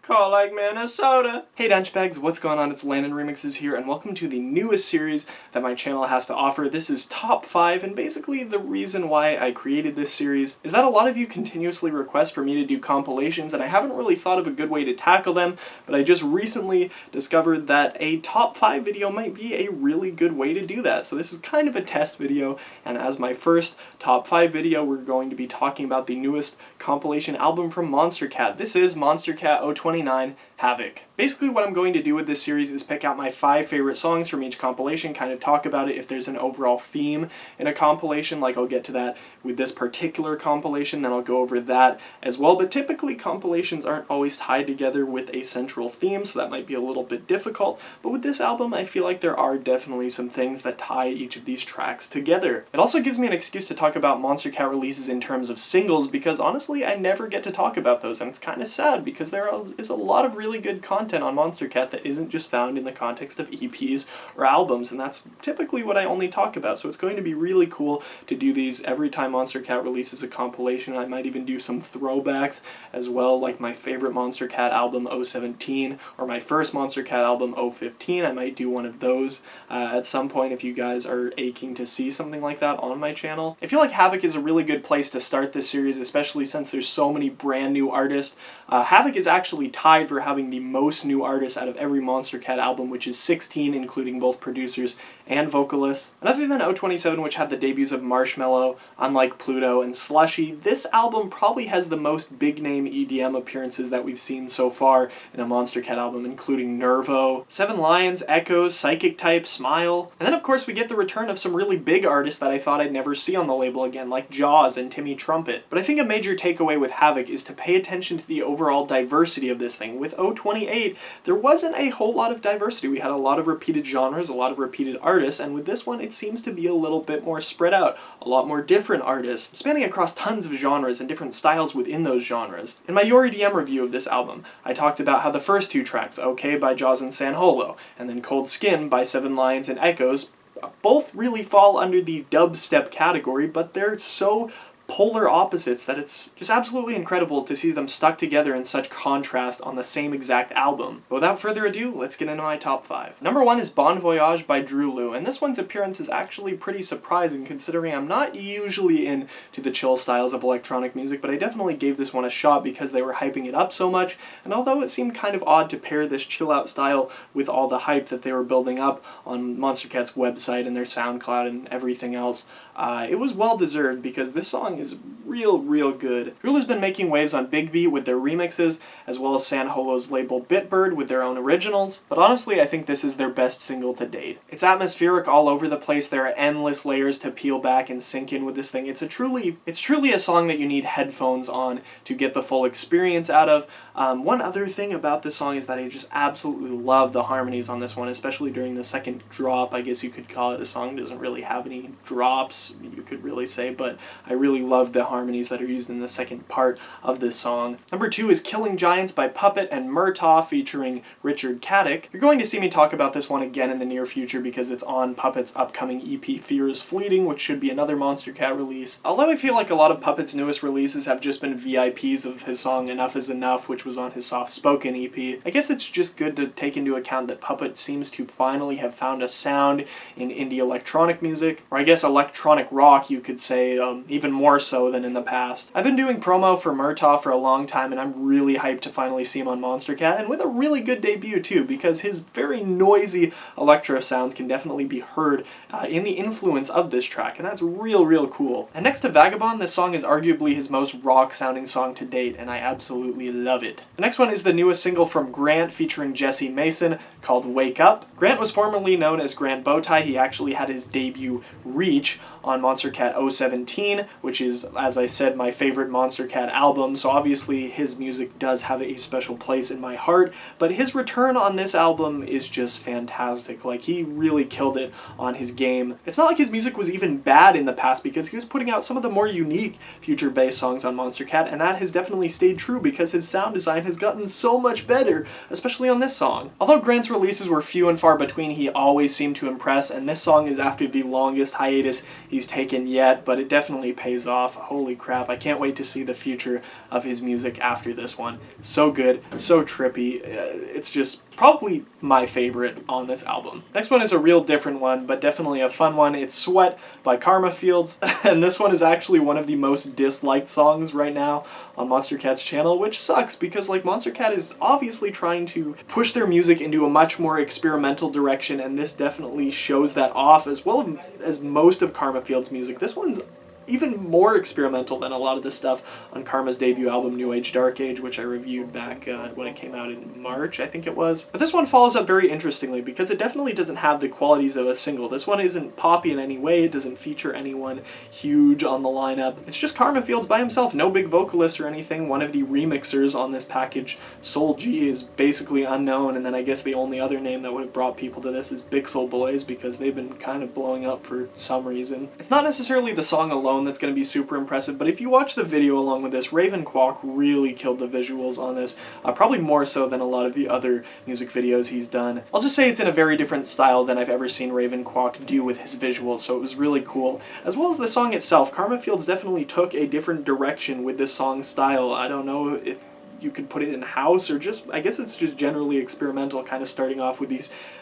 Call like Minnesota. Hey Dunchbags, what's going on? It's Landon Remixes here, and welcome to the newest series that my channel has to offer. This is Top 5, and basically the reason why I created this series is that a lot of you continuously request for me to do compilations, and I haven't really thought of a good way to tackle them, but I just recently discovered that a Top 5 video might be a really good way to do that. So this is kind of a test video, and as my first Top 5 video, we're going to be talking about the newest compilation album from Monstercat. This is Monstercat 029 Havoc. Basically what I'm going to do with this series is pick out my 5 favorite songs from each compilation, kind of talk about it if there's an overall theme in a compilation, like I'll get to that with this particular compilation, then I'll go over that as well, but typically compilations aren't always tied together with a central theme, so that might be a little bit difficult, but with this album I feel like there are definitely some things that tie each of these tracks together. It also gives me an excuse to talk about Monstercat releases in terms of singles, because honestly I never get to talk about those, and it's kind of sad because there is a lot of really good content on Monstercat that isn't just found in the context of EPs or albums, and that's typically what I only talk about, so it's going to be really cool to do these every time Monstercat releases a compilation. I might even do some throwbacks as well, like my favorite Monstercat album 017 or my first Monstercat album 015. I might do one of those at some point if you guys are aching to see something like that on my channel. I feel like Havoc is a really good place to start this series, especially since there's so many brand new artists. Havoc is actually tied for having the most new artists out of every Monstercat album, which is 16, including both producers and vocalists. And other than 027, which had the debuts of Marshmello, Unlike Pluto, and Slushy, this album probably has the most big-name EDM appearances that we've seen so far in a Monstercat album, including Nervo, Seven Lions, Echoes, Psychic Type, Smile, and then of course we get the return of some really big artists that I thought I'd never see on the label again, like Jaws and Timmy Trumpet. But I think a major takeaway with Havoc is to pay attention to the overall diversity of this thing. With 028, there wasn't a whole lot of diversity. We had a lot of repeated genres, a lot of repeated artists, and with this one it seems to be a little bit more spread out, a lot more different artists, spanning across tons of genres and different styles within those genres. In my Your EDM review of this album, I talked about how the first 2 tracks, OK by Jaws and San Holo, and then Cold Skin by Seven Lions and Echoes, both really fall under the dubstep category, but they're so polar opposites that it's just absolutely incredible to see them stuck together in such contrast on the same exact album. But without further ado, let's get into my top 5. Number 1 is Bon Voyage by Drew Lou, and this one's appearance is actually pretty surprising considering I'm not usually into the chill styles of electronic music, but I definitely gave this one a shot because they were hyping it up so much, and although it seemed kind of odd to pair this chill out style with all the hype that they were building up on Monstercat's website and their SoundCloud and everything else, it was well deserved because this song is real good. Drew Lou's been making waves on Big Beat with their remixes, as well as San Holo's label Bitbird with their own originals, but honestly I think this is their best single to date. It's atmospheric all over the place, there are endless layers to peel back and sink in with this thing. It's truly a song that you need headphones on to get the full experience out of. One other thing about this song is that I just absolutely love the harmonies on this one, especially during the second drop, I guess you could call it. The song doesn't really have any drops, you could really say, but I really love the harmonies that are used in the second part of this song. Number 2 is Killing Giants by Puppet and Murtagh featuring Richard Caddick. You're going to see me talk about this one again in the near future because it's on Puppet's upcoming EP Fear is Fleeting, which should be another Monstercat release. Although I feel like a lot of Puppet's newest releases have just been VIPs of his song Enough Is Enough, which was on his Soft Spoken EP, I guess it's just good to take into account that Puppet seems to finally have found a sound in indie electronic music, or I guess electronic rock you could say, even more so than in the past. I've been doing promo for Murtagh for a long time, and I'm really hyped to finally see him on Monstercat, and with a really good debut too, because his very noisy electro sounds can definitely be heard in the influence of this track, and that's real cool. And next to Vagabond, this song is arguably his most rock-sounding song to date, and I absolutely love it. The next one is the newest single from Grant featuring Jesse Mason called Wake Up. Grant was formerly known as Grant Bowtie. He actually had his debut Reach on Monstercat 017, which is, as I said, my favorite Monstercat album, so obviously his music does have a special place in my heart, but his return on this album is just fantastic. Like, he really killed it on his game. It's not like his music was even bad in the past, because he was putting out some of the more unique future-based songs on Monstercat, and that has definitely stayed true because his sound design has gotten so much better, especially on this song. Although Grant's releases were few and far between, he always seemed to impress, and this song is after the longest hiatus he's taken yet, but it definitely pays off. off. Holy crap, I can't wait to see the future of his music after this one. So good, so trippy. It's just probably my favorite on this album. Next one is a real different one, but definitely a fun one. It's Sweat by Karma Fields, and this one is actually one of the most disliked songs right now on Monstercat's channel, which sucks because like Monstercat is obviously trying to push their music into a much more experimental direction, and this definitely shows that off, as well as most of Karma Fields' music. This one's even more experimental than a lot of the stuff on Karma's debut album, New Age Dark Age, which I reviewed back when it came out in March, I think it was. But this one follows up very interestingly because it definitely doesn't have the qualities of a single. This one isn't poppy in any way, it doesn't feature anyone huge on the lineup. It's just Karma Fields by himself, no big vocalist or anything. One of the remixers on this package, Soul G, is basically unknown, and then I guess the only other name that would have brought people to this is Bixel Boys, because they've been kind of blowing up for some reason. It's not necessarily the song alone that's going to be super impressive, but if you watch the video along with this, Raven Kwok really killed the visuals on this, probably more so than a lot of the other music videos he's done. I'll just say it's in a very different style than I've ever seen Raven Kwok do with his visuals, so it was really cool. As well as the song itself, Karma Fields definitely took a different direction with this song style. I don't know if you could put it in house, or just, I guess it's just generally experimental, kind of starting off with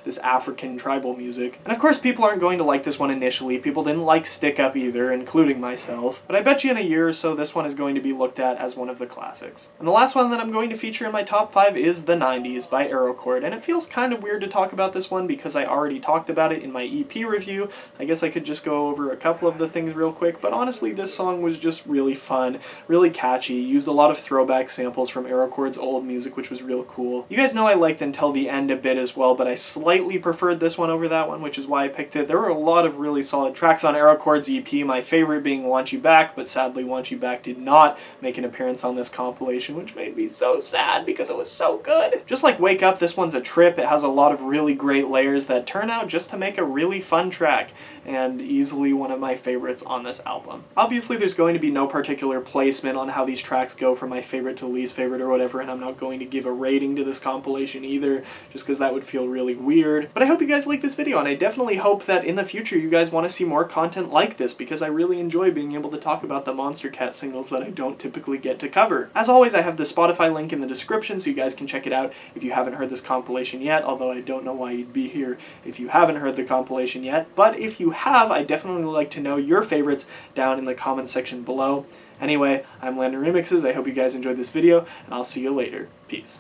this African tribal music. And of course people aren't going to like this one initially. People didn't like Stick Up either, including myself. But I bet you in a year or so this one is going to be looked at as one of the classics. And the last one that I'm going to feature in my top 5 is The 90s by Aerochord. And it feels kind of weird to talk about this one because I already talked about it in my EP review. I guess I could just go over a couple of the things real quick, but honestly this song was just really fun, really catchy, used a lot of throwback samples from Aerochord's old music, which was real cool. You guys know I liked Until the End a bit as well, but I slightly preferred this one over that one, which is why I picked it. There were a lot of really solid tracks on Aerochord's EP, my favorite being Want You Back, but sadly Want You Back did not make an appearance on this compilation, which made me so sad because it was so good. Just like Wake Up, this one's a trip. It has a lot of really great layers that turn out just to make a really fun track, and easily one of my favorites on this album. Obviously there's going to be no particular placement on how these tracks go from my favorite to least favorite or whatever, and I'm not going to give a rating to this compilation either, just because that would feel really weird. But I hope you guys like this video, and I definitely hope that in the future you guys want to see more content like this, because I really enjoy being able to talk about the Monstercat singles that I don't typically get to cover. As always, I have the Spotify link in the description so you guys can check it out if you haven't heard this compilation yet, although I don't know why you'd be here if you haven't heard the compilation yet. But if you have, I'd definitely like to know your favorites down in the comment section below. Anyway, I'm Landon Remixes. I hope you guys enjoyed this video, and I'll see you later. Peace.